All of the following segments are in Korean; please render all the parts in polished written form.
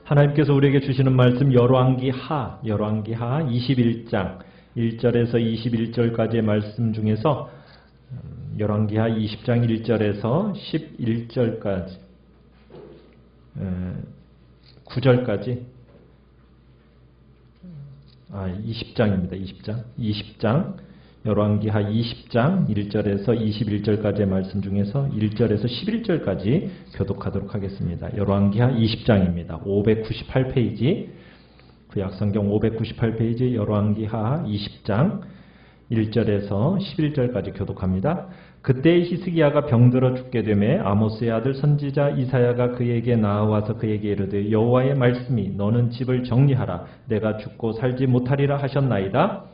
하나님께서 우리에게 주시는 말씀 열왕기하 21장 1절에서 21절까지의 말씀 중에서 열왕기하 20장 1절에서 11절까지 9절까지 20장입니다. 20장 열왕기하 20장 1절에서 21절까지의 말씀 중에서 1절에서 11절까지 교독하도록 하겠습니다. 열왕기하 20장입니다. 598페이지 구약성경 598페이지 열왕기하 20장 1절에서 11절까지 교독합니다. 그때 히스기야가 병들어 죽게 되매 아모스의 아들 선지자 이사야가 그에게 나아와서 그에게 이르되 여호와의 말씀이 너는 집을 정리하라 내가 죽고 살지 못하리라 하셨나이다.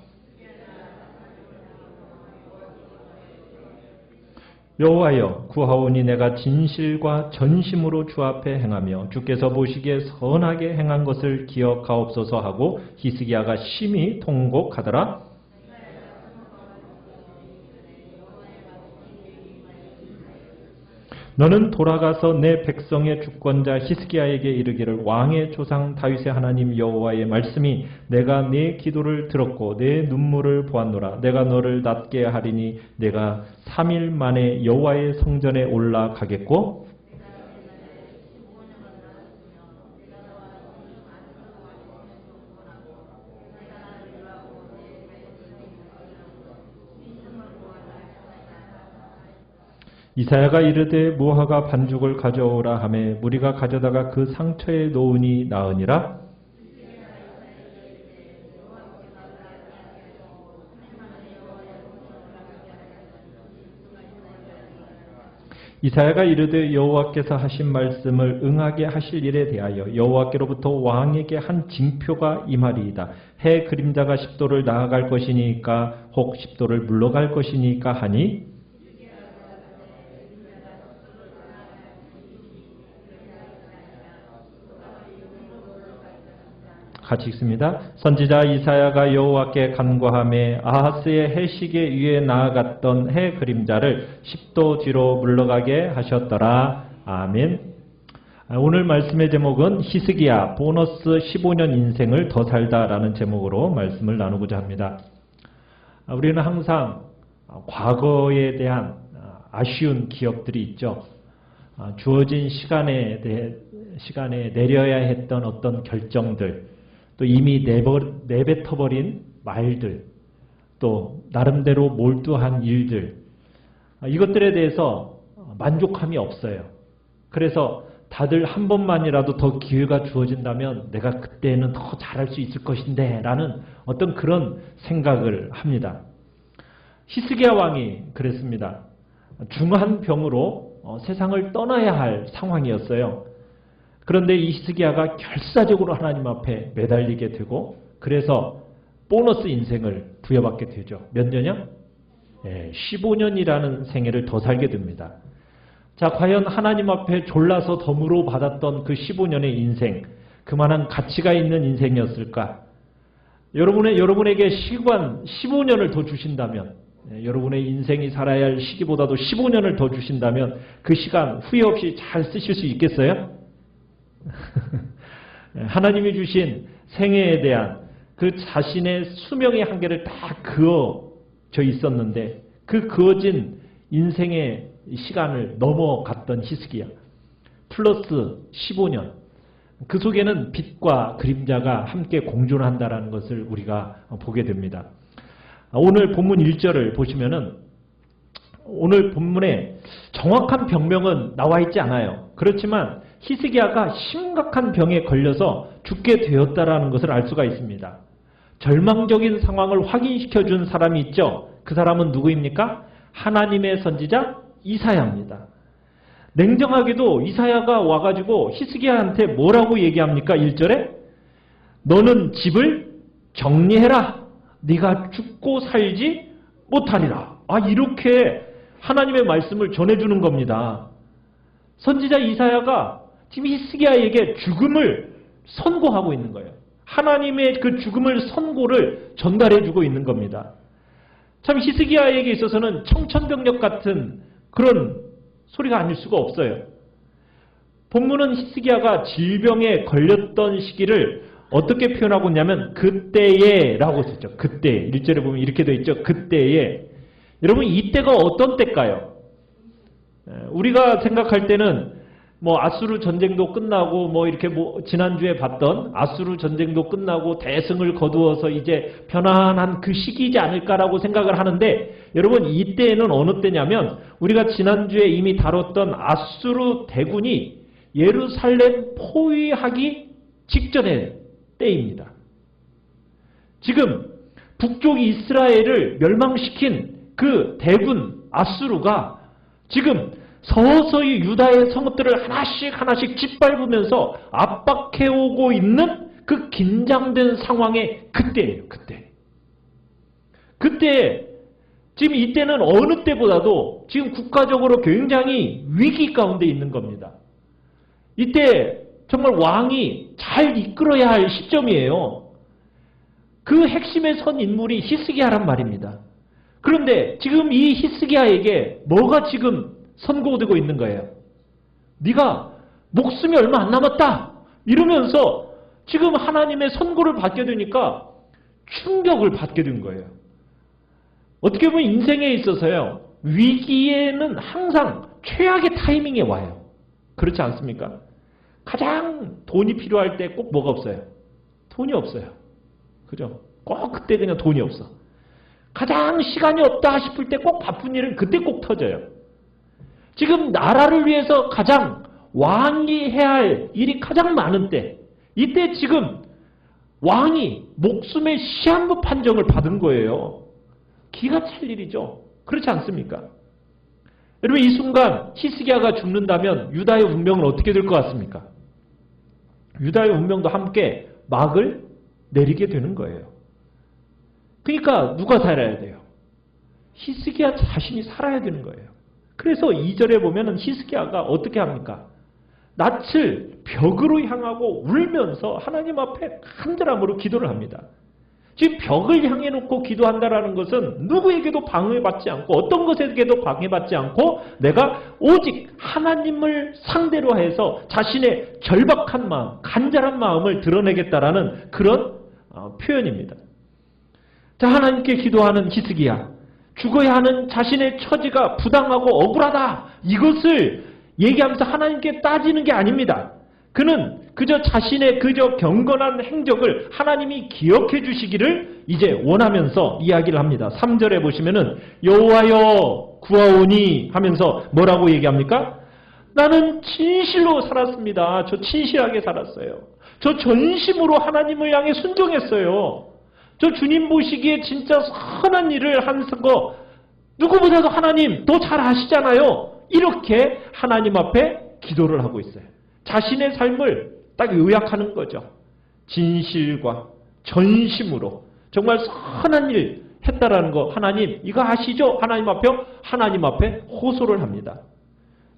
여호와여 구하오니 내가 진실과 전심으로 주 앞에 행하며 주께서 보시기에 선하게 행한 것을 기억하옵소서 하고 히스기야가 심히 통곡하더라. 너는 돌아가서 내 백성의 주권자 히스기야에게 이르기를 왕의 조상 다윗의 하나님 여호와의 말씀이 내가 네 기도를 들었고 내 눈물을 보았노라. 내가 너를 낫게 하리니 내가 3일 만에 여호와의 성전에 올라가겠고 이사야가 이르되 무화과 반죽을 가져오라 하매 무리가 가져다가 그 상처에 놓으니 나으니라. 이사야가 이르되 여호와께서 하신 말씀을 응하게 하실 일에 대하여 여호와께로부터 왕에게 한 징표가 임하리이다. 해 그림자가 10도를 나아갈 것이니까 혹 10도를 물러갈 것이니까 하니 같이 읽습니다. 선지자 이사야가 여호와께 간구하매 아하스의 해시계 위에 나아갔던 해 그림자를 10도 뒤로 물러가게 하셨더라. 아멘. 오늘 말씀의 제목은 히스기야 보너스 15년 인생을 더 살다라는 제목으로 말씀을 나누고자 합니다. 우리는 항상 과거에 대한 아쉬운 기억들이 있죠. 주어진 시간에 내려야 했던 어떤 결정들, 또 이미 내뱉어버린 말들, 또 나름대로 몰두한 일들, 이것들에 대해서 만족함이 없어요. 그래서 다들 한 번만이라도 더 기회가 주어진다면 내가 그때는 더 잘할 수 있을 것인데 라는 어떤 그런 생각을 합니다. 히스기야 왕이 그랬습니다. 중한 병으로 세상을 떠나야 할 상황이었어요. 그런데 이 히스기야가 결사적으로 하나님 앞에 매달리게 되고 그래서 보너스 인생을 부여받게 되죠. 몇 년이요? 15년이라는 생애를 더 살게 됩니다. 자, 과연 하나님 앞에 졸라서 덤으로 받았던 그 15년의 인생, 그만한 가치가 있는 인생이었을까? 여러분에게 시간 15년을 더 주신다면, 여러분의 인생이 살아야 할 시기보다도 15년을 더 주신다면 그 시간 후회 없이 잘 쓰실 수 있겠어요? 하나님이 주신 생애에 대한 그 자신의 수명의 한계를 다 그어져 있었는데 그 그어진 인생의 시간을 넘어갔던 히스기야 플러스 15년, 그 속에는 빛과 그림자가 함께 공존한다는 것을 우리가 보게 됩니다. 오늘 본문 1절을 보시면은 오늘 본문에 정확한 병명은 나와 있지 않아요. 그렇지만 히스기야가 심각한 병에 걸려서 죽게 되었다라는 것을 알 수가 있습니다. 절망적인 상황을 확인시켜 준 사람이 있죠. 그 사람은 누구입니까? 하나님의 선지자 이사야입니다. 냉정하게도 이사야가 와가지고 히스기야한테 뭐라고 얘기합니까? 1절에 너는 집을 정리해라. 네가 죽고 살지 못하리라. 이렇게 하나님의 말씀을 전해주는 겁니다. 선지자 이사야가 지금 히스기야에게 죽음을 선고하고 있는 거예요. 하나님의 그 죽음을 선고를 전달해주고 있는 겁니다. 참 히스기야에게 있어서는 청천벽력 같은 그런 소리가 아닐 수가 없어요. 본문은 히스기야가 질병에 걸렸던 시기를 어떻게 표현하고 있냐면 그때에 라고 썼죠. 그때. 1절에 보면 이렇게 되어 있죠. 그때에. 여러분 이때가 어떤 때일까요? 우리가 생각할 때는 뭐 아수르 전쟁도 끝나고 뭐 이렇게 뭐 지난주에 봤던 아수르 전쟁도 끝나고 대승을 거두어서 이제 편안한 그 시기이지 않을까라고 생각을 하는데 여러분 이때는 어느 때냐면 우리가 지난주에 이미 다뤘던 아수르 대군이 예루살렘 포위하기 직전의 때입니다. 지금 북쪽 이스라엘을 멸망시킨 그 대군 아수르가 지금 서서히 유다의 성읍들을 하나씩 하나씩 짓밟으면서 압박해오고 있는 그 긴장된 상황의 그때예요. 그때 지금 이때는 어느 때보다도 지금 국가적으로 굉장히 위기 가운데 있는 겁니다. 이때 정말 왕이 잘 이끌어야 할 시점이에요. 그 핵심에 선 인물이 히스기야란 말입니다. 그런데 지금 이 히스기야에게 뭐가 지금 선고되고 있는 거예요. 네가 목숨이 얼마 안 남았다 이러면서 지금 하나님의 선고를 받게 되니까 충격을 받게 된 거예요. 어떻게 보면 인생에 있어서요. 위기에는 항상 최악의 타이밍에 와요. 그렇지 않습니까? 가장 돈이 필요할 때 꼭 뭐가 없어요? 돈이 없어요. 그죠? 꼭 그때 그냥 돈이 없어. 가장 시간이 없다 싶을 때 꼭 바쁜 일은 그때 꼭 터져요. 지금 나라를 위해서 가장 왕이 해야 할 일이 가장 많은 때, 이때 지금 왕이 목숨의 시한부 판정을 받은 거예요. 기가 찰 일이죠. 그렇지 않습니까? 여러분 이 순간 히스기야가 죽는다면 유다의 운명은 어떻게 될 것 같습니까? 유다의 운명도 함께 막을 내리게 되는 거예요. 그러니까 누가 살아야 돼요? 히스기야 자신이 살아야 되는 거예요. 그래서 2절에 보면은 히스기야가 어떻게 합니까? 낯을 벽으로 향하고 울면서 하나님 앞에 간절함으로 기도를 합니다. 지금 벽을 향해 놓고 기도한다라는 것은 누구에게도 방해받지 않고 어떤 것에게도 방해받지 않고 내가 오직 하나님을 상대로 해서 자신의 절박한 마음, 간절한 마음을 드러내겠다라는 그런 표현입니다. 자, 하나님께 기도하는 히스기야. 죽어야 하는 자신의 처지가 부당하고 억울하다. 이것을 얘기하면서 하나님께 따지는 게 아닙니다. 그는 그저 자신의 그저 경건한 행적을 하나님이 기억해 주시기를 이제 원하면서 이야기를 합니다. 3절에 보시면은 여호와여 구하오니 하면서 뭐라고 얘기합니까? 나는 진실로 살았습니다. 저 진실하게 살았어요. 저 전심으로 하나님을 향해 순종했어요. 저 주님 보시기에 진짜 선한 일을 한 거 누구보다도 하나님 더 잘 아시잖아요. 이렇게 하나님 앞에 기도를 하고 있어요. 자신의 삶을 딱 요약하는 거죠. 진실과 전심으로 정말 선한 일 했다라는 거 하나님 이거 아시죠? 하나님 앞에 호소를 합니다.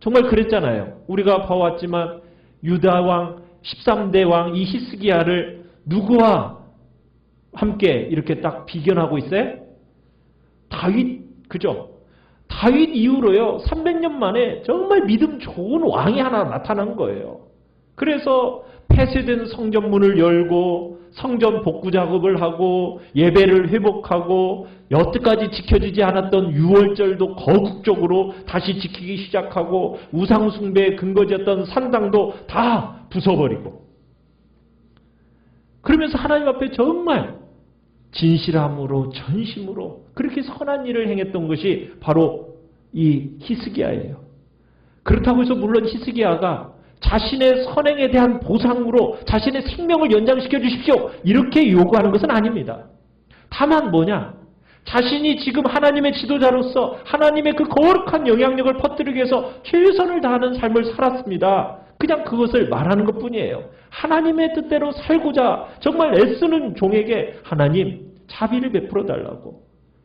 정말 그랬잖아요. 우리가 봐왔지만 유다 왕 13대 왕 이 히스기야를 누구와 함께 이렇게 딱 비견하고 있어요? 다윗, 그죠? 다윗 이후로요, 300년 만에 정말 믿음 좋은 왕이 하나 나타난 거예요. 그래서 폐쇄된 성전문을 열고 성전 복구 작업을 하고 예배를 회복하고 여태까지 지켜지지 않았던 유월절도 거국적으로 다시 지키기 시작하고 우상숭배의 근거지였던 산당도 다 부숴버리고 그러면서 하나님 앞에 정말 진실함으로 전심으로 그렇게 선한 일을 행했던 것이 바로 이 히스기야예요. 그렇다고 해서 물론 히스기야가 자신의 선행에 대한 보상으로 자신의 생명을 연장시켜 주십시오 이렇게 요구하는 것은 아닙니다. 다만 뭐냐? 자신이 지금 하나님의 지도자로서 하나님의 그 거룩한 영향력을 퍼뜨리기 위해서 최선을 다하는 삶을 살았습니다. 그냥 그것을 말하는 것뿐이에요. 하나님의 뜻대로 살고자 정말 애쓰는 종에게 하나님 자비를 베풀어 달라고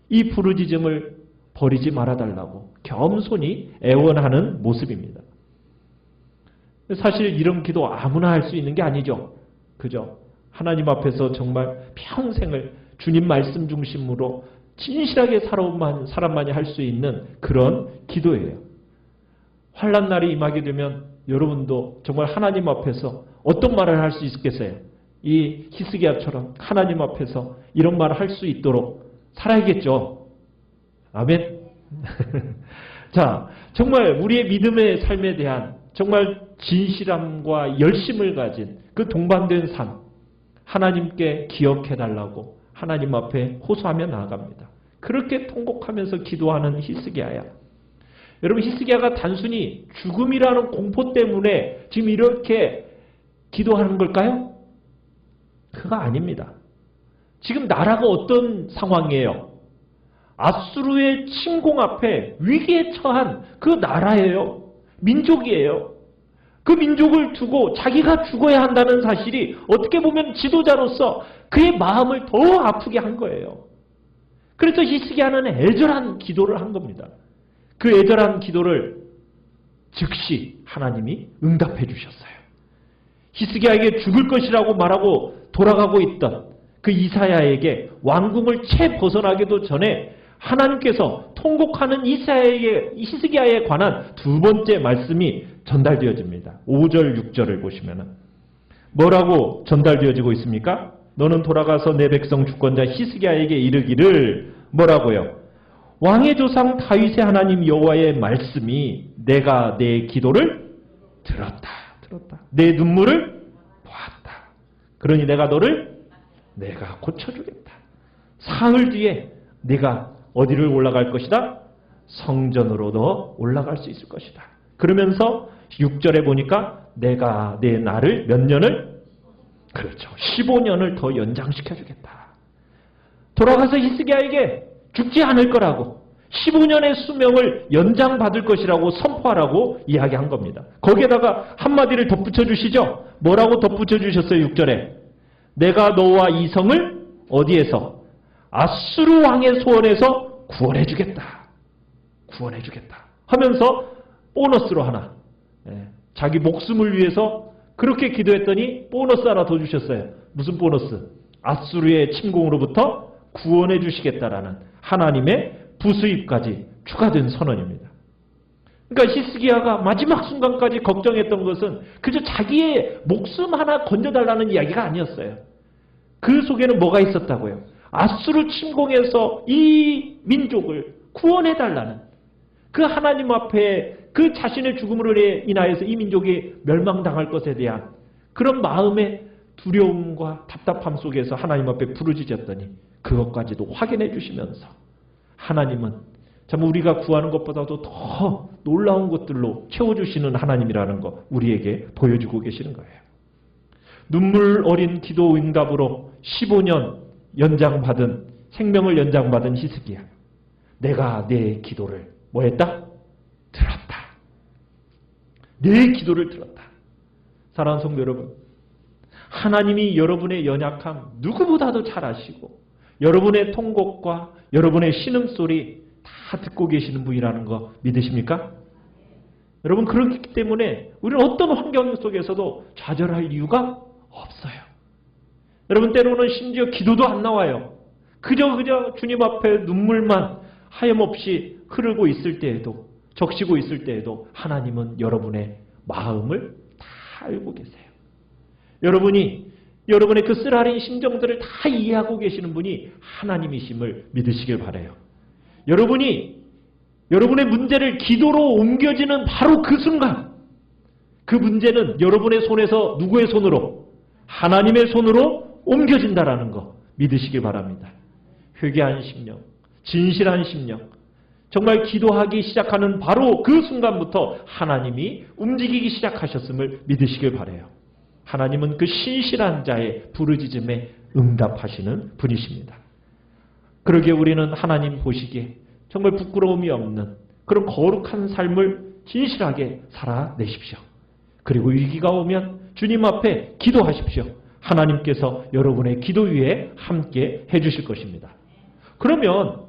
이 부르짖음을 버리지 말아달라고 겸손히 애원하는 모습입니다. 사실 이런 기도 아무나 할 수 있는 게 아니죠. 그죠? 하나님 앞에서 정말 평생을 주님 말씀 중심으로 진실하게 살아온 사람만이 할 수 있는 그런 기도예요. 환난 날이 임하게 되면 여러분도 정말 하나님 앞에서 어떤 말을 할 수 있겠어요? 이 히스기야처럼 하나님 앞에서 이런 말을 할 수 있도록 살아야겠죠. 아멘. 자, 정말 우리의 믿음의 삶에 대한 정말 진실함과 열심을 가진 그 동반된 삶, 하나님께 기억해달라고 하나님 앞에 호소하며 나아갑니다. 그렇게 통곡하면서 기도하는 히스기야야. 여러분, 히스기야가 단순히 죽음이라는 공포 때문에 지금 이렇게 기도하는 걸까요? 그거 아닙니다. 지금 나라가 어떤 상황이에요? 아수르의 침공 앞에 위기에 처한 그 나라예요. 민족이에요. 그 민족을 두고 자기가 죽어야 한다는 사실이 어떻게 보면 지도자로서 그의 마음을 더 아프게 한 거예요. 그래서 히스기야는 애절한 기도를 한 겁니다. 그 애절한 기도를 즉시 하나님이 응답해 주셨어요. 히스기야에게 죽을 것이라고 말하고 돌아가고 있던 그 이사야에게 왕궁을 채 벗어나기도 전에 하나님께서 통곡하는 히스기야에 관한 두 번째 말씀이 전달되어집니다. 5절, 6절을 보시면 뭐라고 전달되어지고 있습니까? 너는 돌아가서 내 백성 주권자 히스기야에게 이르기를 뭐라고요? 왕의 조상 다윗의 하나님 여호와의 말씀이 내가 내 기도를 들었다. 내 눈물을 보았다. 그러니 내가 너를 고쳐주겠다. 사흘 뒤에 네가 어디를 올라갈 것이다? 성전으로 너 올라갈 수 있을 것이다. 그러면서 6절에 보니까 내가 내 날을 몇 년을? 그렇죠. 15년을 더 연장시켜주겠다. 돌아가서 히스기야에게 죽지 않을 거라고 15년의 수명을 연장받을 것이라고 선포하라고 이야기한 겁니다. 거기에다가 한마디를 덧붙여 주시죠. 뭐라고 덧붙여 주셨어요? 6절에 내가 너와 이 성을 어디에서? 아수르 왕의 손에서 구원해 주겠다 하면서 보너스로 하나, 자기 목숨을 위해서 그렇게 기도했더니 보너스 하나 더 주셨어요. 무슨 보너스? 아수르의 침공으로부터 구원해 주시겠다라는 하나님의 부수입까지 추가된 선언입니다. 그러니까 히스기야가 마지막 순간까지 걱정했던 것은 그저 자기의 목숨 하나 건져달라는 이야기가 아니었어요. 그 속에는 뭐가 있었다고요? 아수르 침공에서 이 민족을 구원해달라는 그 하나님 앞에 그 자신의 죽음으로 인하여서 이 민족이 멸망당할 것에 대한 그런 마음의 두려움과 답답함 속에서 하나님 앞에 부르짖었더니 그것까지도 확인해 주시면서 하나님은 참 우리가 구하는 것보다도 더 놀라운 것들로 채워주시는 하나님이라는 거 우리에게 보여주고 계시는 거예요. 눈물 어린 기도 응답으로 15년 연장받은 생명을 연장받은 히스기야. 내가 내 기도를 뭐 했다? 들었다. 내 기도를 들었다. 사랑하는 성도 여러분, 하나님이 여러분의 연약함 누구보다도 잘 아시고 여러분의 통곡과 여러분의 신음소리 다 듣고 계시는 분이라는 거 믿으십니까? 여러분, 그렇기 때문에 우리는 어떤 환경 속에서도 좌절할 이유가 없어요. 여러분, 때로는 심지어 기도도 안 나와요. 그저 주님 앞에 눈물만 하염없이 흐르고 있을 때에도, 적시고 있을 때에도 하나님은 여러분의 마음을 다 알고 계세요. 여러분의 그 쓰라린 심정들을 다 이해하고 계시는 분이 하나님이심을 믿으시길 바라요. 여러분의 문제를 기도로 옮겨지는 바로 그 순간, 그 문제는 여러분의 손에서 누구의 손으로? 하나님의 손으로 옮겨진다라는 거 믿으시길 바랍니다. 회개한 심령, 진실한 심령, 정말 기도하기 시작하는 바로 그 순간부터 하나님이 움직이기 시작하셨음을 믿으시길 바라요. 하나님은 그 신실한 자의 부르짖음에 응답하시는 분이십니다. 그러기에 우리는 하나님 보시기에 정말 부끄러움이 없는 그런 거룩한 삶을 진실하게 살아내십시오. 그리고 위기가 오면 주님 앞에 기도하십시오. 하나님께서 여러분의 기도 위에 함께 해주실 것입니다. 그러면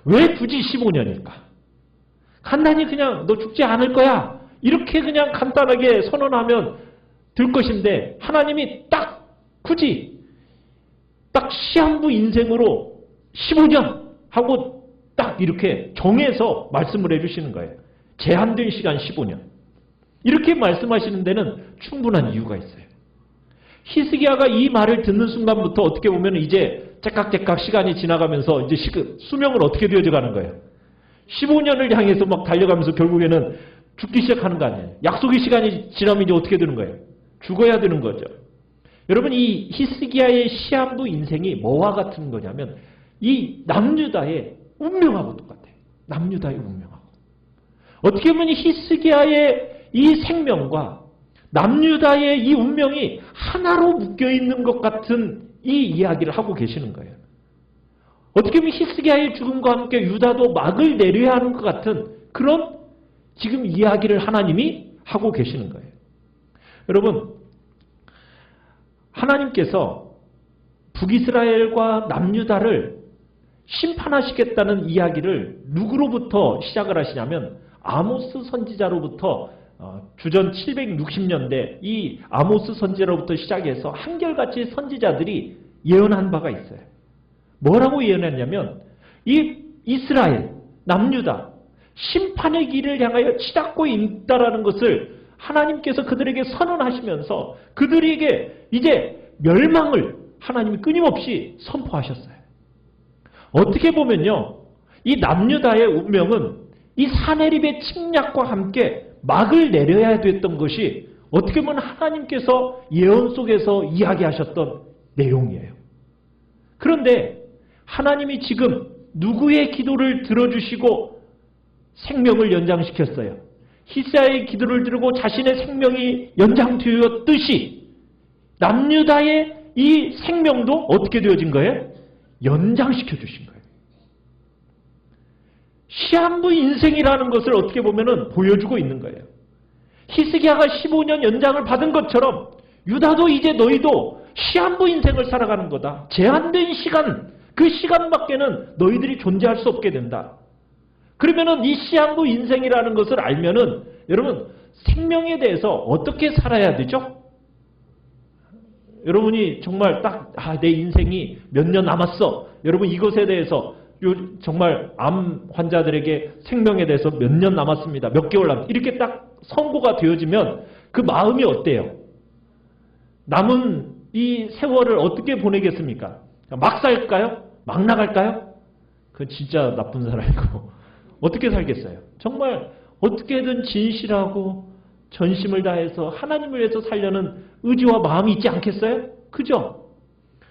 왜 굳이 15년일까? 간단히 그냥 너 죽지 않을 거야 이렇게 그냥 간단하게 선언하면 될 것인데 하나님이 굳이 시한부 인생으로 15년 하고 이렇게 정해서 말씀을 해주시는 거예요. 제한된 시간 15년. 이렇게 말씀하시는 데는 충분한 이유가 있어요. 히스기야가 이 말을 듣는 순간부터 어떻게 보면 이제 째깍째깍 시간이 지나가면서 이제 수명은 어떻게 되어져 가는 거예요. 15년을 향해서 막 달려가면서 결국에는 죽기 시작하는 거 아니에요. 약속의 시간이 지나면 이제 어떻게 되는 거예요? 죽어야 되는 거죠. 여러분, 이 히스기야의 시한부 인생이 뭐와 같은 거냐면 이 남유다의 운명하고 똑같아요. 남유다의 운명하고. 어떻게 보면 히스기야의 이 생명과 남유다의 이 운명이 하나로 묶여있는 것 같은 이 이야기를 하고 계시는 거예요. 어떻게 보면 히스기야의 죽음과 함께 유다도 막을 내려야 하는 것 같은 그런 지금 이야기를 하나님이 하고 계시는 거예요. 여러분, 하나님께서 북이스라엘과 남유다를 심판하시겠다는 이야기를 누구로부터 시작을 하시냐면 아모스 선지자로부터 주전 760년대 이 아모스 선지자로부터 시작해서 한결같이 선지자들이 예언한 바가 있어요. 뭐라고 예언했냐면 이 이스라엘, 남유다 심판의 길을 향하여 치닫고 있다라는 것을 하나님께서 그들에게 선언하시면서 그들에게 이제 멸망을 하나님이 끊임없이 선포하셨어요. 어떻게 보면요, 이 남유다의 운명은 이 사내립의 침략과 함께 막을 내려야 됐던 것이 어떻게 보면 하나님께서 예언 속에서 이야기하셨던 내용이에요. 그런데 하나님이 지금 누구의 기도를 들어주시고 생명을 연장시켰어요? 히스기야의 기도를 들고 자신의 생명이 연장되었듯이 남유다의 이 생명도 어떻게 되어진 거예요? 연장시켜 주신 거예요. 시한부 인생이라는 것을 어떻게 보면은 보여주고 있는 거예요. 히스기야가 15년 연장을 받은 것처럼 유다도 이제 너희도 시한부 인생을 살아가는 거다. 제한된 시간, 그 시간밖에는 너희들이 존재할 수 없게 된다. 그러면은 이 시한부 인생이라는 것을 알면은 여러분 생명에 대해서 어떻게 살아야 되죠? 여러분이 정말 딱 내 인생이 몇 년 남았어. 여러분 이것에 대해서 정말 암 환자들에게 생명에 대해서 몇 년 남았습니다. 몇 개월 남았습니다. 이렇게 딱 선고가 되어지면 그 마음이 어때요? 남은 이 세월을 어떻게 보내겠습니까? 막 살까요? 막 나갈까요? 그건 진짜 나쁜 사람이고 어떻게 살겠어요? 정말 어떻게든 진실하고 전심을 다해서 하나님을 위해서 살려는 의지와 마음이 있지 않겠어요? 그죠?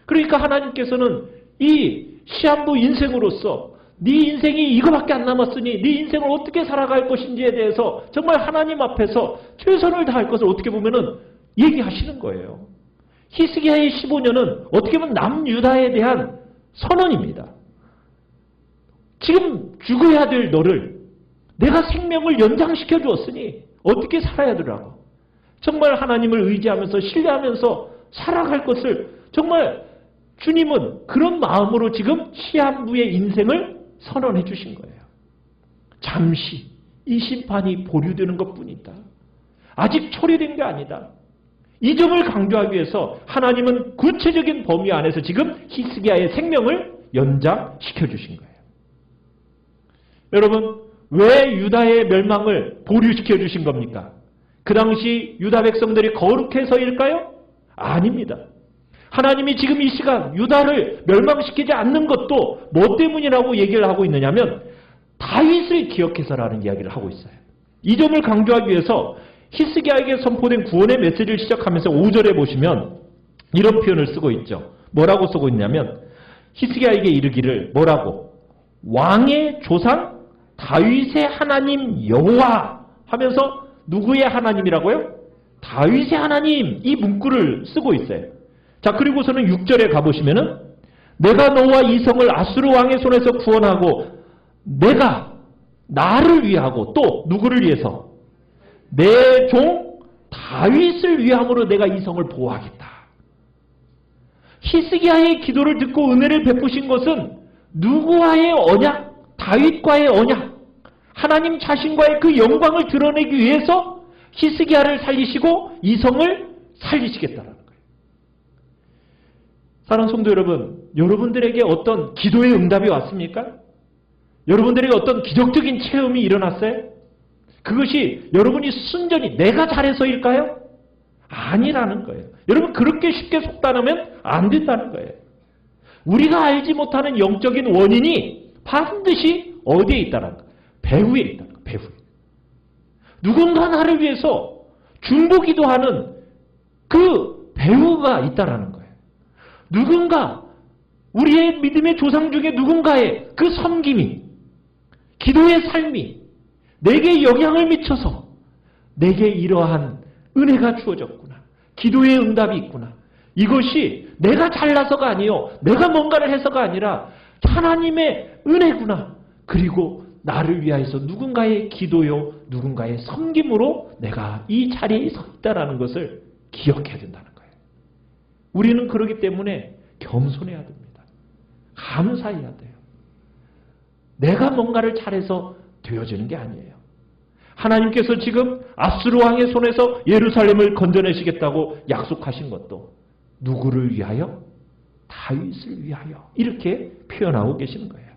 그러니까 하나님께서는 이 시한부 인생으로서 네 인생이 이거밖에 안 남았으니 네 인생을 어떻게 살아갈 것인지에 대해서 정말 하나님 앞에서 최선을 다할 것을 어떻게 보면은 얘기하시는 거예요. 히스기야의 15년은 어떻게 보면 남유다에 대한 선언입니다. 지금 죽어야 될 너를 내가 생명을 연장시켜 주었으니 어떻게 살아야 되라고. 정말 하나님을 의지하면서 신뢰하면서 살아갈 것을 정말 주님은 그런 마음으로 지금 시한부의 인생을 선언해 주신 거예요. 잠시 이 심판이 보류되는 것뿐이다. 아직 처리된 게 아니다. 이 점을 강조하기 위해서 하나님은 구체적인 범위 안에서 지금 히스기야의 생명을 연장시켜 주신 거예요. 여러분, 왜 유다의 멸망을 보류시켜 주신 겁니까? 그 당시 유다 백성들이 거룩해서일까요? 아닙니다. 하나님이 지금 이 시간 유다를 멸망시키지 않는 것도 뭐 때문이라고 얘기를 하고 있느냐면 다윗을 기억해서라는 이야기를 하고 있어요. 이 점을 강조하기 위해서 히스기야에게 선포된 구원의 메시지를 시작하면서 5절에 보시면 이런 표현을 쓰고 있죠. 뭐라고 쓰고 있냐면 히스기야에게 이르기를 뭐라고? 왕의 조상 다윗의 하나님 여호와 하면서 누구의 하나님이라고요? 다윗의 하나님, 이 문구를 쓰고 있어요. 자, 그리고서는 6절에 가보시면은 내가 너와 이 성을 아수르 왕의 손에서 구원하고 내가 나를 위하고 또 누구를 위해서? 내 종 다윗을 위함으로 내가 이 성을 보호하겠다. 히스기야의 기도를 듣고 은혜를 베푸신 것은 누구와의 언약? 다윗과의 언약. 하나님 자신과의 그 영광을 드러내기 위해서 히스기야를 살리시고 이 성을 살리시겠다라는 거예요. 사랑하는 성도 여러분, 여러분들에게 어떤 기도의 응답이 왔습니까? 여러분들에게 어떤 기적적인 체험이 일어났어요? 그것이 여러분이 순전히 내가 잘해서일까요? 아니라는 거예요. 여러분 그렇게 쉽게 속단하면 안 된다는 거예요. 우리가 알지 못하는 영적인 원인이 반드시 어디에 있다는 거예요? 배후에 있다는 거예요. 배후에. 누군가 나를 위해서 중보기도 하는 그 배후가 있다는 거예요. 누군가 우리의 믿음의 조상 중에 누군가의 그 섬김이, 기도의 삶이 내게 영향을 미쳐서 내게 이러한 은혜가 주어졌구나. 기도의 응답이 있구나. 이것이 내가 잘나서가 아니요, 내가 뭔가를 해서가 아니라 하나님의 은혜구나. 그리고 나를 위하여서 누군가의 기도요, 누군가의 섬김으로 내가 이 자리에 서 있다는 것을 기억해야 된다는 거예요. 우리는 그러기 때문에 겸손해야 됩니다. 감사해야 돼요. 내가 뭔가를 잘해서 되어지는 게 아니에요. 하나님께서 지금 아수르 왕의 손에서 예루살렘을 건져내시겠다고 약속하신 것도 누구를 위하여? 다윗을 위하여. 이렇게 표현하고 계시는 거예요.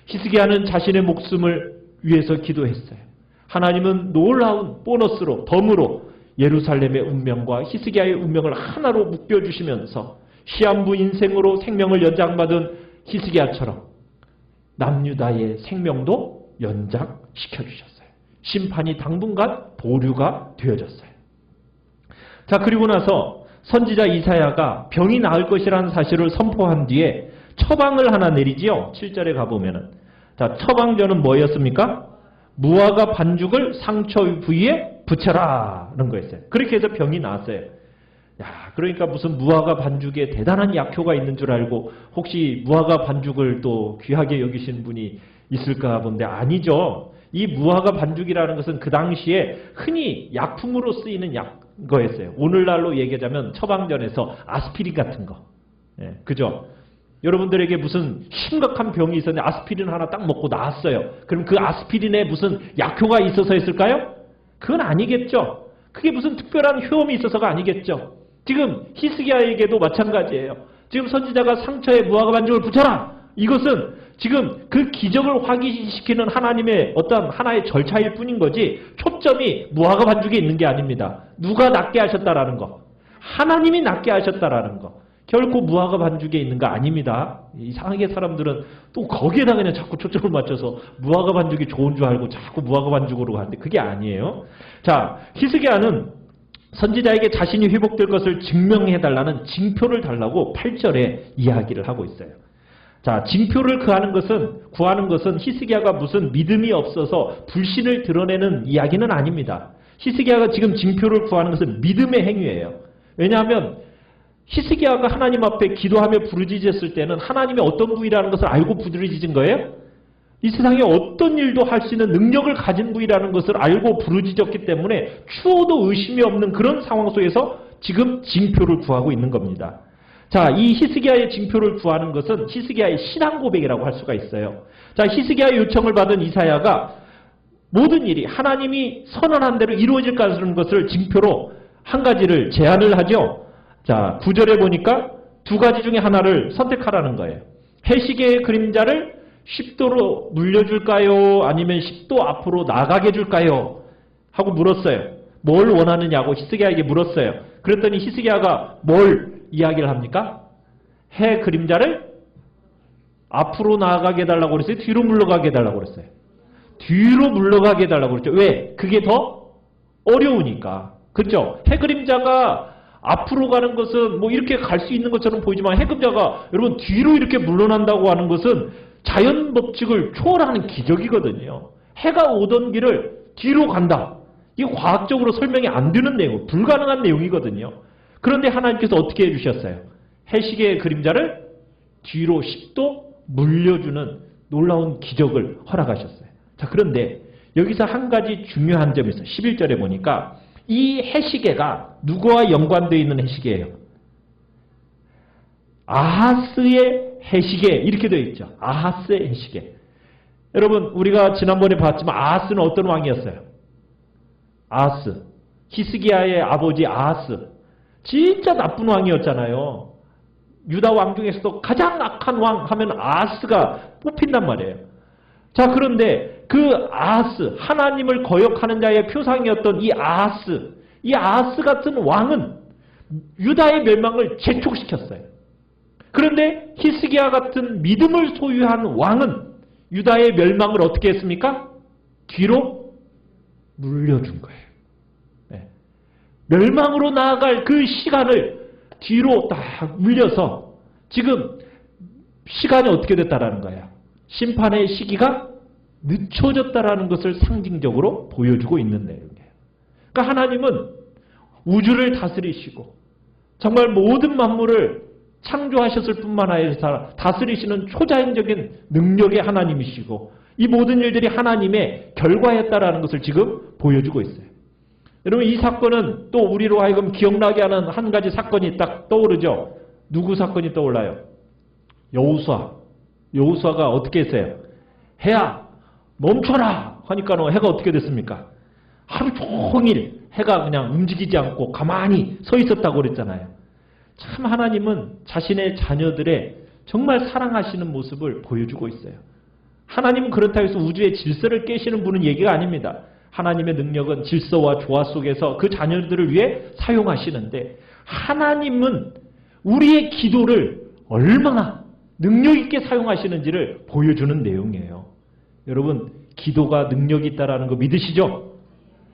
히스기야는 자신의 목숨을 위해서 기도했어요. 하나님은 놀라운 보너스로, 덤으로 예루살렘의 운명과 히스기야의 운명을 하나로 묶여주시면서 시한부 인생으로 생명을 연장받은 히스기야처럼 남유다의 생명도 연장시켜주셨어요. 심판이 당분간 보류가 되어졌어요. 자, 그리고 나서 선지자 이사야가 병이 나을 것이라는 사실을 선포한 뒤에 처방을 하나 내리지요. 7절에 가보면은. 자, 처방전은 뭐였습니까? 무화과 반죽을 상처 부위에 붙여라. 라는 거였어요. 그렇게 해서 병이 나았어요. 야, 그러니까 무슨 무화과 반죽에 대단한 약효가 있는 줄 알고 혹시 무화과 반죽을 또 귀하게 여기신 분이 있을까 본데 아니죠. 이 무화과 반죽이라는 것은 그 당시에 흔히 약품으로 쓰이는 거였어요. 오늘날로 얘기하자면 처방전에서 아스피린 같은 거. 예, 그죠? 여러분들에게 무슨 심각한 병이 있었는데 아스피린 하나 딱 먹고 나았어요. 그럼 그 아스피린에 무슨 약효가 있어서 했을까요? 그건 아니겠죠. 그게 무슨 특별한 효험이 있어서가 아니겠죠. 지금 히스기야에게도 마찬가지예요. 지금 선지자가 상처에 무화과 반죽을 붙여라. 이것은 지금 그 기적을 확인시키는 하나님의 어떤 하나의 절차일 뿐인 거지 초점이 무화과 반죽에 있는 게 아닙니다. 누가 낫게 하셨다라는 거. 하나님이 낫게 하셨다라는 거. 결코 무화과 반죽에 있는 거 아닙니다. 이상하게 사람들은 또 거기에다 그냥 자꾸 초점을 맞춰서 무화과 반죽이 좋은 줄 알고 자꾸 무화과 반죽으로 가는데 그게 아니에요. 자, 히스기야는 선지자에게 자신이 회복될 것을 증명해달라는 징표를 달라고 8절에 이야기를 하고 있어요. 자, 징표를 구하는 것은 히스기야가 무슨 믿음이 없어서 불신을 드러내는 이야기는 아닙니다. 히스기야가 지금 징표를 구하는 것은 믿음의 행위예요. 왜냐하면 히스기야가 하나님 앞에 기도하며 부르짖었을 때는 하나님의 어떤 분이라는 것을 알고 부르짖은 거예요? 이 세상에 어떤 일도 할 수 있는 능력을 가진 분이라는 것을 알고 부르짖었기 때문에 추호도 의심이 없는 그런 상황 속에서 지금 징표를 구하고 있는 겁니다. 자, 이 히스기야의 징표를 구하는 것은 히스기야의 신앙 고백이라고 할 수가 있어요. 자, 히스기야의 요청을 받은 이사야가 모든 일이 하나님이 선언한 대로 이루어질 것이라는 것을 징표로 한 가지를 제안을 하죠. 자, 9절에 보니까 두 가지 중에 하나를 선택하라는 거예요. 해시계의 그림자를 10도로 물려줄까요? 아니면 10도 앞으로 나가게 해줄까요? 하고 물었어요. 뭘 원하느냐고 히스기야에게 물었어요. 그랬더니 히스기야가 뭘 이야기를 합니까? 해 그림자를 앞으로 나가게 해달라고 그랬어요? 뒤로 물러가게 해달라고 그랬어요? 뒤로 물러가게 해달라고 그랬죠. 왜? 그게 더 어려우니까. 그렇죠? 해 그림자가 앞으로 가는 것은 뭐 이렇게 갈 수 있는 것처럼 보이지만 해 그림자가 여러분 뒤로 이렇게 물러난다고 하는 것은 자연 법칙을 초월하는 기적이거든요. 해가 오던 길을 뒤로 간다. 이게 과학적으로 설명이 안 되는 내용, 불가능한 내용이거든요. 그런데 하나님께서 어떻게 해주셨어요? 해시계의 그림자를 뒤로 10도 물려주는 놀라운 기적을 허락하셨어요. 자, 그런데 여기서 한 가지 중요한 점이 있어요. 11절에 보니까 이 해시계가 누구와 연관되어 있는 해시계예요? 아하스의 해시계 이렇게 되어 있죠. 아하스의 해시계. 여러분 우리가 지난번에 봤지만 아하스는 어떤 왕이었어요? 아하스. 히스기야의 아버지 아하스. 진짜 나쁜 왕이었잖아요. 유다 왕 중에서도 가장 악한 왕 하면 아하스가 뽑힌단 말이에요. 자, 그런데 그 아하스, 하나님을 거역하는 자의 표상이었던 이 아하스 같은 왕은 유다의 멸망을 재촉시켰어요. 그런데 히스기야 같은 믿음을 소유한 왕은 유다의 멸망을 어떻게 했습니까? 뒤로 물려준 거예요. 네. 멸망으로 나아갈 그 시간을 뒤로 딱 물려서 지금 시간이 어떻게 됐다라는 거예요? 심판의 시기가 늦춰졌다라는 것을 상징적으로 보여주고 있는 내용이에요. 그러니까 하나님은 우주를 다스리시고 정말 모든 만물을 창조하셨을 뿐만 아니라 다스리시는 초자연적인 능력의 하나님이시고 이 모든 일들이 하나님의 결과였다라는 것을 지금 보여주고 있어요. 여러분 이 사건은 또 우리로 하여금 기억나게 하는 한 가지 사건이 딱 떠오르죠. 누구 사건이 떠올라요? 여호수아. 여호수아가 어떻게 했어요? 해야 멈춰라 하니까 해가 어떻게 됐습니까? 하루 종일 해가 그냥 움직이지 않고 가만히 서 있었다고 그랬잖아요. 참 하나님은 자신의 자녀들의 정말 사랑하시는 모습을 보여주고 있어요. 하나님은 그렇다고 해서 우주의 질서를 깨시는 분은 얘기가 아닙니다. 하나님의 능력은 질서와 조화 속에서 그 자녀들을 위해 사용하시는데 하나님은 우리의 기도를 얼마나 능력 있게 사용하시는지를 보여주는 내용이에요. 여러분 기도가 능력이 있다는 거 믿으시죠?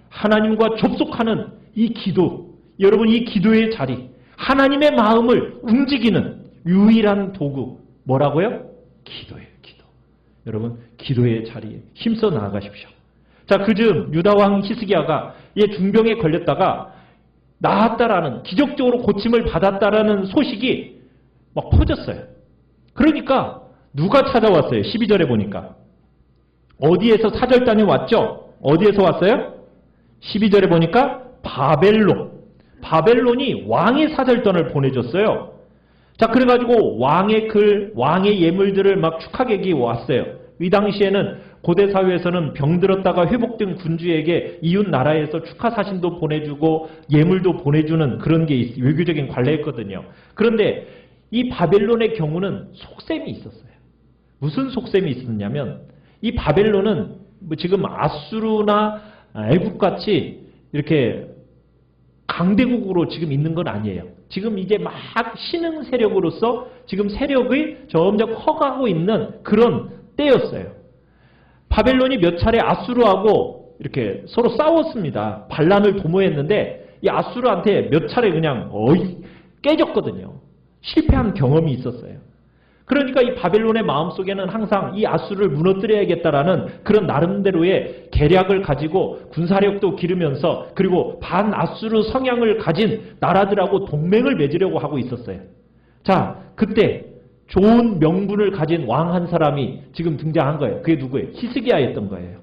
하나님과 접속하는 이 기도, 여러분 이 기도의 자리, 하나님의 마음을 움직이는 유일한 도구 뭐라고요? 기도예요. 기도. 여러분 기도의 자리에 힘써 나아가십시오. 자, 그즈음 유다왕 히스기야가 중병에 걸렸다가 나았다라는 기적적으로 고침을 받았다라는 소식이 막 퍼졌어요. 그러니까 누가 찾아왔어요? 12절에 보니까 어디에서 사절단이 왔죠? 어디에서 왔어요? 12절에 보니까 바벨론이 왕의 사절단을 보내줬어요. 자, 그래가지고 왕의 글, 왕의 예물들을 막 축하객이 왔어요. 이 당시에는 고대 사회에서는 병들었다가 회복된 군주에게 이웃 나라에서 축하 사신도 보내주고 예물도 보내주는 그런 게 외교적인 관례였거든요. 그런데 이 바벨론의 경우는 속셈이 있었어요. 무슨 속셈이 있었냐면 이 바벨론은 지금 아수르나 애국같이 이렇게 강대국으로 지금 있는 건 아니에요. 지금 이제 막 신흥 세력으로서 지금 세력이 점점 커가고 있는 그런 때였어요. 바벨론이 몇 차례 아수르하고 이렇게 서로 싸웠습니다. 반란을 도모했는데 이 아수르한테 몇 차례 그냥 깨졌거든요. 실패한 경험이 있었어요. 그러니까 이 바벨론의 마음속에는 항상 이 아수르를 무너뜨려야겠다라는 그런 나름대로의 계략을 가지고 군사력도 기르면서 그리고 반아수르 성향을 가진 나라들하고 동맹을 맺으려고 하고 있었어요. 자, 그때 좋은 명분을 가진 왕 한 사람이 지금 등장한 거예요. 그게 누구예요? 히스기야였던 거예요.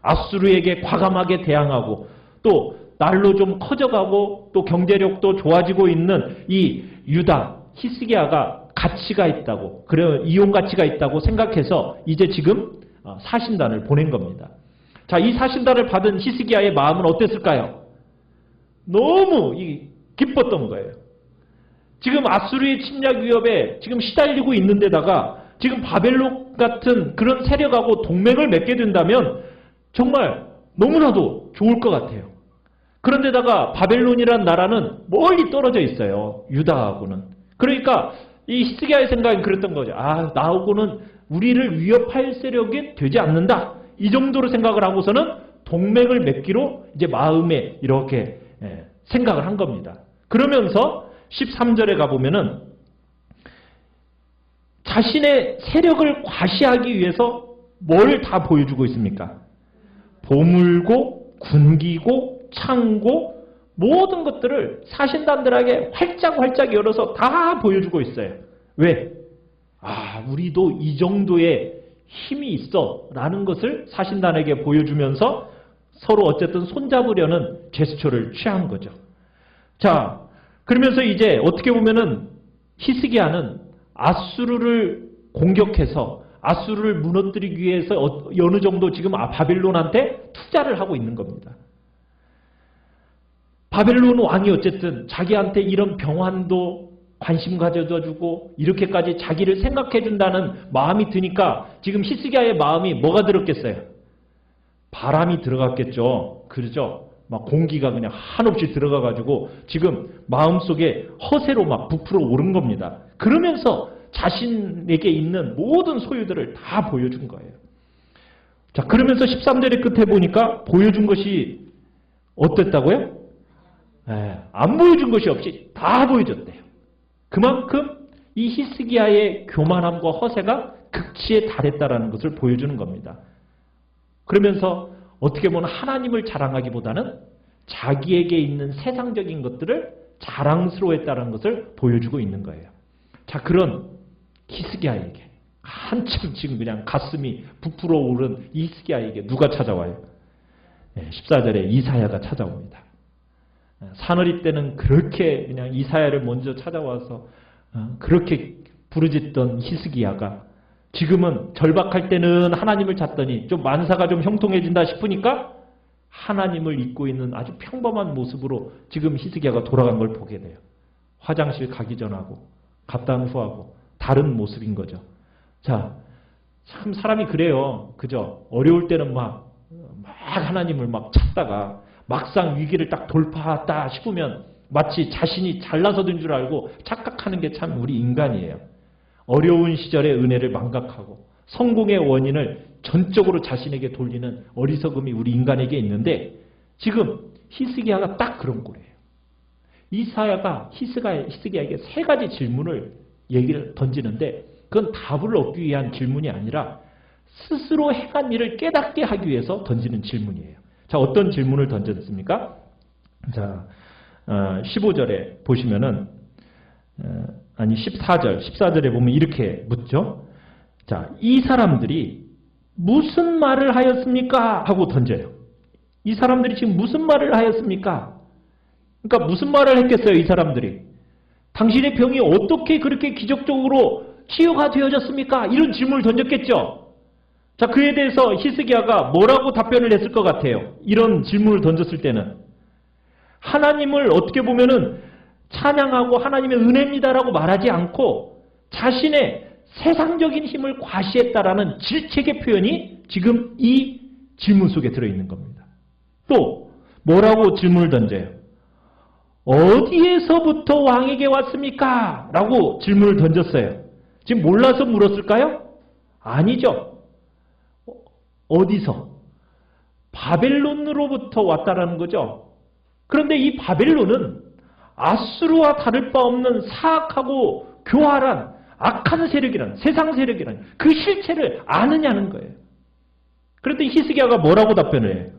아수르에게 과감하게 대항하고 또 날로 좀 커져가고 또 경제력도 좋아지고 있는 이 유다, 히스기야가 가치가 있다고, 그래 이용 가치가 있다고 생각해서 이제 지금 사신단을 보낸 겁니다. 자, 이 사신단을 받은 히스기야의 마음은 어땠을까요? 너무 기뻤던 거예요. 지금 아수르의 침략 위협에 지금 시달리고 있는 데다가 지금 바벨론 같은 그런 세력하고 동맹을 맺게 된다면 정말 너무나도 좋을 것 같아요. 그런데다가 바벨론이란 나라는 멀리 떨어져 있어요. 유다하고는. 그러니까 이 히스기야의 생각은 그랬던 거죠. 아, 나하고는 우리를 위협할 세력이 되지 않는다. 이 정도로 생각을 하고서는 동맹을 맺기로 이제 마음에 이렇게 생각을 한 겁니다. 그러면서 13절에 가보면은 자신의 세력을 과시하기 위해서 뭘 다 보여주고 있습니까? 보물고 군기고 창고 모든 것들을 사신단들에게 활짝 열어서 다 보여주고 있어요. 왜? 아, 우리도 이 정도의 힘이 있어 라는 것을 사신단에게 보여주면서 서로 어쨌든 손잡으려는 제스처를 취한 거죠. 자, 그러면서 이제 어떻게 보면은 히스기야는 아수르를 공격해서 아수르를 무너뜨리기 위해서 어느 정도 지금 바벨론한테 투자를 하고 있는 겁니다. 바벨론 왕이 어쨌든 자기한테 이런 병환도 관심 가져다주고 이렇게까지 자기를 생각해 준다는 마음이 드니까 지금 히스기야의 마음이 뭐가 들었겠어요? 바람이 들어갔겠죠. 그러죠? 막 공기가 그냥 한없이 들어가가지고 지금 마음속에 허세로 막 부풀어 오른 겁니다. 그러면서 자신에게 있는 모든 소유들을 다 보여준 거예요. 자, 그러면서 13절의 끝에 보니까 보여준 것이 어땠다고요? 안 보여준 것이 없이 다 보여줬대요. 그만큼 이 히스기야의 교만함과 허세가 극치에 달했다라는 것을 보여주는 겁니다. 그러면서 어떻게 보면 하나님을 자랑하기보다는 자기에게 있는 세상적인 것들을 자랑스러워했다는 것을 보여주고 있는 거예요. 자, 그런 히스기야에게 한참 지금 그냥 가슴이 부풀어 오른 이 히스기야에게 누가 찾아와요? 14절에 이사야가 찾아옵니다. 사늘이 때는 그렇게 그냥 이사야를 먼저 찾아와서 그렇게 부르짖던 히스기야가 지금은 절박할 때는 하나님을 찾더니 좀 만사가 좀 형통해진다 싶으니까 하나님을 잊고 있는 아주 평범한 모습으로 지금 히스기야가 돌아간 걸 보게 돼요. 화장실 가기 전하고 갔다 온 후하고 다른 모습인 거죠. 자, 참 사람이 그래요. 그죠? 어려울 때는 막 하나님을 막 찾다가 막상 위기를 딱 돌파했다 싶으면 마치 자신이 잘나서 된 줄 알고 착각하는 게 참 우리 인간이에요. 어려운 시절의 은혜를 망각하고 성공의 원인을 전적으로 자신에게 돌리는 어리석음이 우리 인간에게 있는데 지금 히스기야가 딱 그런 꼴이에요. 이사야가 히스기야에게 세 가지 질문을 얘기를 던지는데 그건 답을 얻기 위한 질문이 아니라 스스로 행한 일을 깨닫게 하기 위해서 던지는 질문이에요. 자, 어떤 질문을 던졌습니까? 자, 15절에 보시면은 14절에 보면 이렇게 묻죠. 자, 이 사람들이 무슨 말을 하였습니까? 하고 던져요. 이 사람들이 지금 무슨 말을 하였습니까? 그러니까 무슨 말을 했겠어요, 이 사람들이? 당신의 병이 어떻게 그렇게 기적적으로 치유가 되어졌습니까? 이런 질문을 던졌겠죠. 자, 그에 대해서 히스기야가 뭐라고 답변을 했을 것 같아요? 이런 질문을 던졌을 때는 하나님을 어떻게 보면은 찬양하고 하나님의 은혜입니다라고 말하지 않고 자신의 세상적인 힘을 과시했다라는 질책의 표현이 지금 이 질문 속에 들어있는 겁니다. 또 뭐라고 질문을 던져요? 어디에서부터 왕에게 왔습니까? 라고 질문을 던졌어요. 지금 몰라서 물었을까요? 아니죠. 어디서? 바벨론으로부터 왔다라는 거죠. 그런데 이 바벨론은 아수르와 다를 바 없는 사악하고 교활한 악한 세력이란, 세상 세력이란 그 실체를 아느냐는 거예요. 그런데 히스기야가 뭐라고 답변을 해요?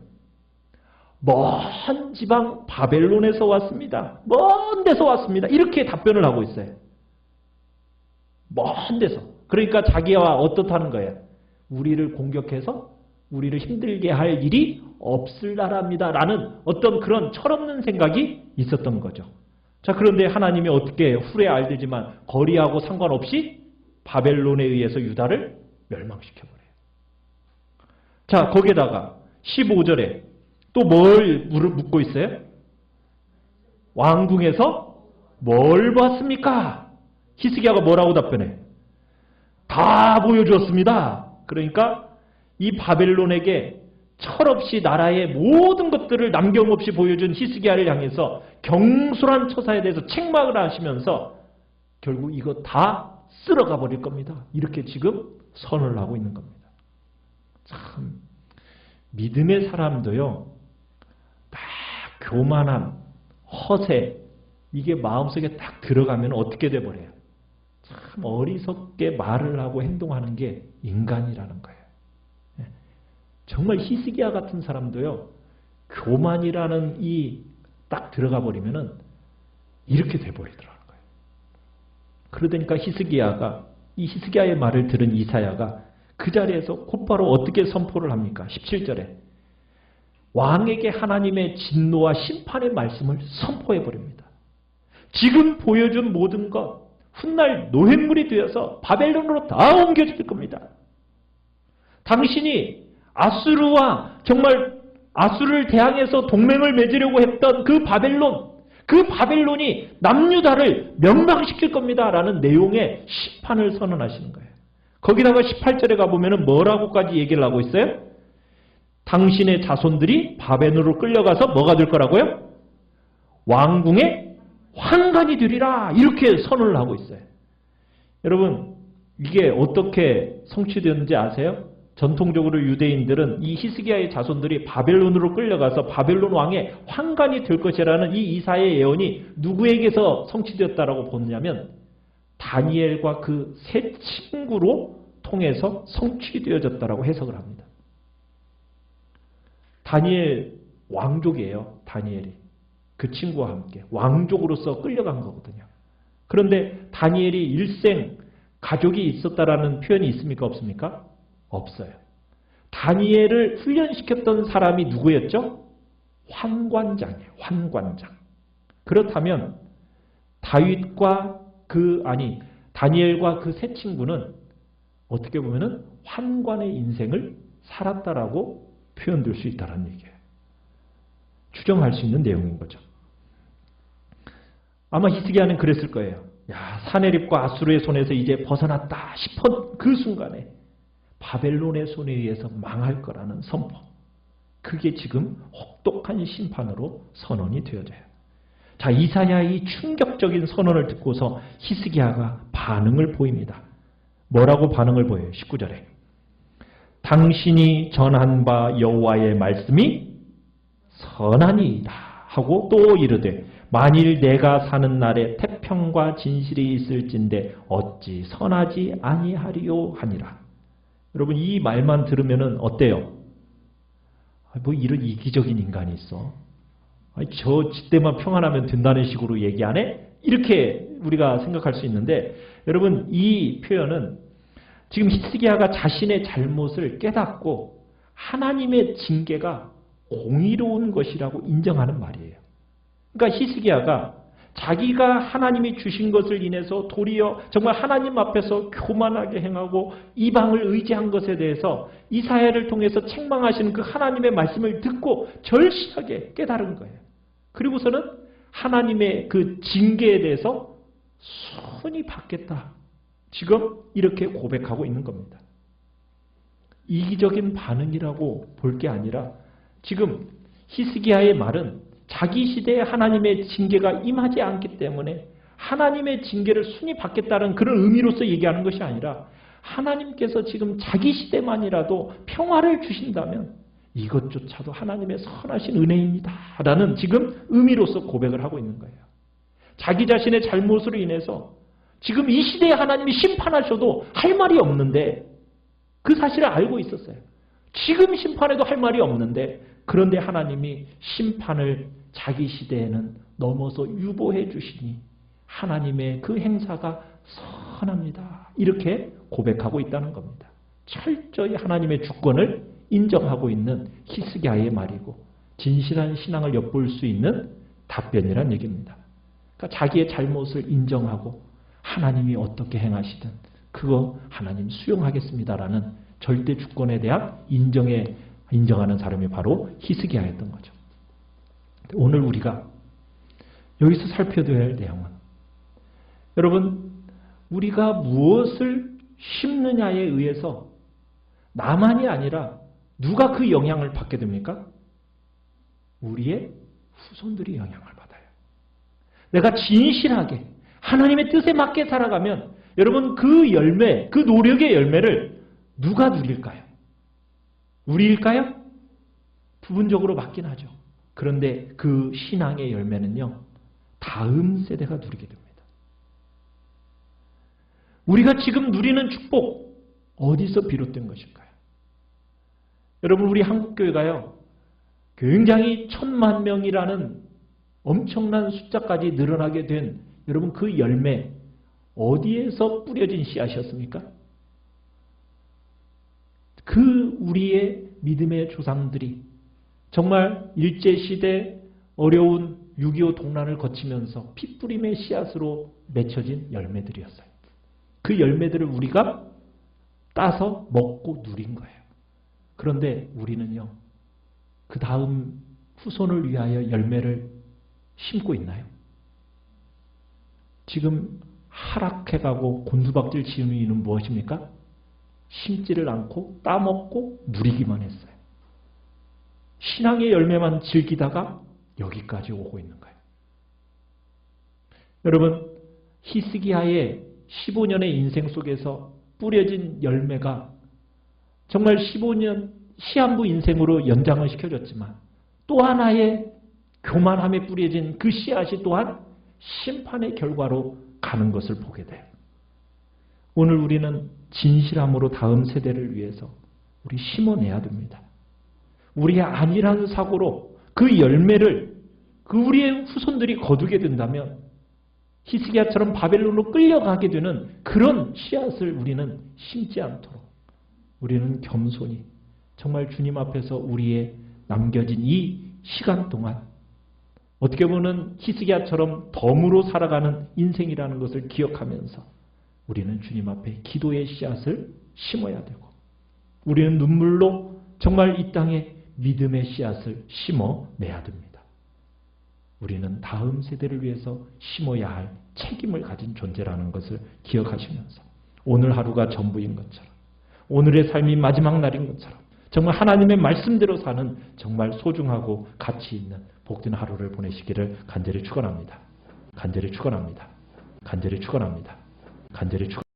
먼 지방 바벨론에서 왔습니다. 먼 데서 왔습니다. 이렇게 답변을 하고 있어요. 먼 데서. 그러니까 자기와 어떻다는 거예요? 우리를 공격해서 우리를 힘들게 할 일이 없을 나라입니다. 라는 어떤 그런 철없는 생각이 있었던 거죠. 자, 그런데 하나님이 어떻게 후에 알되지만 거리하고 상관없이 바벨론에 의해서 유다를 멸망시켜버려요. 자, 거기에다가 15절에 또 뭘 묻고 있어요? 왕궁에서 뭘 봤습니까? 히스기야가 뭐라고 답변해? 다 보여주었습니다. 그러니까 이 바벨론에게 철없이 나라의 모든 것들을 남김없이 보여준 히스기야를 향해서 경솔한 처사에 대해서 책망을 하시면서 결국 이거 다 쓸어가 버릴 겁니다. 이렇게 지금 선언을 하고 있는 겁니다. 참 믿음의 사람도요. 딱 교만함, 허세 이게 마음속에 딱 들어가면 어떻게 돼버려요? 참 어리석게 말을 하고 행동하는 게 인간이라는 거예요. 정말 히스기야 같은 사람도요. 교만이라는 이 딱 들어가 버리면은 이렇게 돼버리더라는 거예요. 그러다니까 이 히스기야의 말을 들은 이사야가 그 자리에서 곧바로 어떻게 선포를 합니까? 17절에 왕에게 하나님의 진노와 심판의 말씀을 선포해 버립니다. 지금 보여준 모든 것 훗날 노획물이 되어서 바벨론으로 다 옮겨질 겁니다. 당신이 아수르와 정말 아수르를 대항해서 동맹을 맺으려고 했던 그 바벨론이 남유다를 멸망시킬 겁니다. 라는 내용의 심판을 선언하시는 거예요. 거기다가 18절에 가보면 뭐라고까지 얘기를 하고 있어요? 당신의 자손들이 바벨론으로 끌려가서 뭐가 될 거라고요? 왕궁의 환관이 되리라. 이렇게 선언을 하고 있어요. 여러분, 이게 어떻게 성취되었는지 아세요? 전통적으로 유대인들은 이 히스기야의 자손들이 바벨론으로 끌려가서 바벨론 왕의 환관이 될 것이라는 이 이사야의 예언이 누구에게서 성취되었다라고 보느냐면 다니엘과 그 세 친구로 통해서 성취되어졌다라고 해석을 합니다. 다니엘 왕족이에요. 다니엘이. 그 친구와 함께 왕족으로서 끌려간 거거든요. 그런데 다니엘이 일생 가족이 있었다라는 표현이 있습니까? 없습니까? 없어요. 다니엘을 훈련시켰던 사람이 누구였죠? 환관장이에요. 환관장. 그렇다면 다니엘과 그 세 친구는 어떻게 보면은 환관의 인생을 살았다라고 표현될 수 있다는 얘기예요. 추정할 수 있는 내용인 거죠. 아마 히스기야는 그랬을 거예요. 야, 사네립과 아수르의 손에서 이제 벗어났다 싶은 그 순간에 바벨론의 손에 의해서 망할 거라는 선포. 그게 지금 혹독한 심판으로 선언이 되어져요. 자, 이사야의 충격적인 선언을 듣고서 히스기야가 반응을 보입니다. 뭐라고 반응을 보여요? 19절에. 당신이 전한 바 여호와의 말씀이 선하니이다 하고 또 이르되 만일 내가 사는 날에 태평과 진실이 있을진데 어찌 선하지 아니하리요 하니라. 여러분, 이 말만 들으면은 어때요? 뭐 이런 이기적인 인간이 있어. 저 지대만 평안하면 된다는 식으로 얘기 안 해? 이렇게 우리가 생각할 수 있는데, 여러분, 이 표현은 지금 히스기야가 자신의 잘못을 깨닫고 하나님의 징계가 공의로운 것이라고 인정하는 말이에요. 그러니까 히스기야가 자기가 하나님이 주신 것을 인해서 도리어 정말 하나님 앞에서 교만하게 행하고 이방을 의지한 것에 대해서 이사야를 통해서 책망하시는 그 하나님의 말씀을 듣고 절실하게 깨달은 거예요. 그리고서는 하나님의 그 징계에 대해서 순히 받겠다. 지금 이렇게 고백하고 있는 겁니다. 이기적인 반응이라고 볼 게 아니라 지금 히스기야의 말은 자기 시대에 하나님의 징계가 임하지 않기 때문에 하나님의 징계를 순히 받겠다는 그런 의미로서 얘기하는 것이 아니라 하나님께서 지금 자기 시대만이라도 평화를 주신다면 이것조차도 하나님의 선하신 은혜입니다. 라는 지금 의미로서 고백을 하고 있는 거예요. 자기 자신의 잘못으로 인해서 지금 이 시대에 하나님이 심판하셔도 할 말이 없는데 그 사실을 알고 있었어요. 지금 심판에도 할 말이 없는데 그런데 하나님이 심판을 자기 시대에는 넘어서 유보해 주시니 하나님의 그 행사가 선합니다. 이렇게 고백하고 있다는 겁니다. 철저히 하나님의 주권을 인정하고 있는 히스기야의 말이고 진실한 신앙을 엿볼 수 있는 답변이란 얘기입니다. 그러니까 자기의 잘못을 인정하고 하나님이 어떻게 행하시든 그거 하나님 수용하겠습니다라는 절대 주권에 대한 인정하는 사람이 바로 히스기야였던 거죠. 오늘 우리가 여기서 살펴둬야 할 내용은 여러분 우리가 무엇을 심느냐에 의해서 나만이 아니라 누가 그 영향을 받게 됩니까? 우리의 후손들이 영향을 받아요. 내가 진실하게 하나님의 뜻에 맞게 살아가면 여러분 그 열매, 그 노력의 열매를 누가 누릴까요? 우리일까요? 부분적으로 맞긴 하죠. 그런데 그 신앙의 열매는요. 다음 세대가 누리게 됩니다. 우리가 지금 누리는 축복 어디서 비롯된 것일까요? 여러분 우리 한국교회가요. 굉장히 1000만 명이라는 엄청난 숫자까지 늘어나게 된 여러분 그 열매 어디에서 뿌려진 씨앗이었습니까? 그 우리의 믿음의 조상들이 정말 일제시대 어려운 6.25 동란을 거치면서 핏부림의 씨앗으로 맺혀진 열매들이었어요. 그 열매들을 우리가 따서 먹고 누린 거예요. 그런데 우리는요. 그 다음 후손을 위하여 열매를 심고 있나요? 지금 하락해가고 곤두박질 지는 이유는 무엇입니까? 심지를 않고 따먹고 누리기만 했어요. 신앙의 열매만 즐기다가 여기까지 오고 있는 거예요. 여러분, 히스기야의 15년의 인생 속에서 뿌려진 열매가 정말 15년 시한부 인생으로 연장을 시켜줬지만 또 하나의 교만함에 뿌려진 그 씨앗이 또한 심판의 결과로 가는 것을 보게 돼요. 오늘 우리는 진실함으로 다음 세대를 위해서 우리 심어내야 됩니다. 우리의 안일한 사고로 그 열매를 그 우리의 후손들이 거두게 된다면 히스기야처럼 바벨론으로 끌려가게 되는 그런 씨앗을 우리는 심지 않도록 우리는 겸손히 정말 주님 앞에서 우리의 남겨진 이 시간 동안 어떻게 보면 히스기야처럼 덤으로 살아가는 인생이라는 것을 기억하면서 우리는 주님 앞에 기도의 씨앗을 심어야 되고 우리는 눈물로 정말 이 땅에 믿음의 씨앗을 심어내야 됩니다. 우리는 다음 세대를 위해서 심어야 할 책임을 가진 존재라는 것을 기억하시면서 오늘 하루가 전부인 것처럼 오늘의 삶이 마지막 날인 것처럼 정말 하나님의 말씀대로 사는 정말 소중하고 가치 있는 복된 하루를 보내시기를 간절히 축원합니다. 간절히 축원합니다. 간절히 축원합니다. 간절히 축원.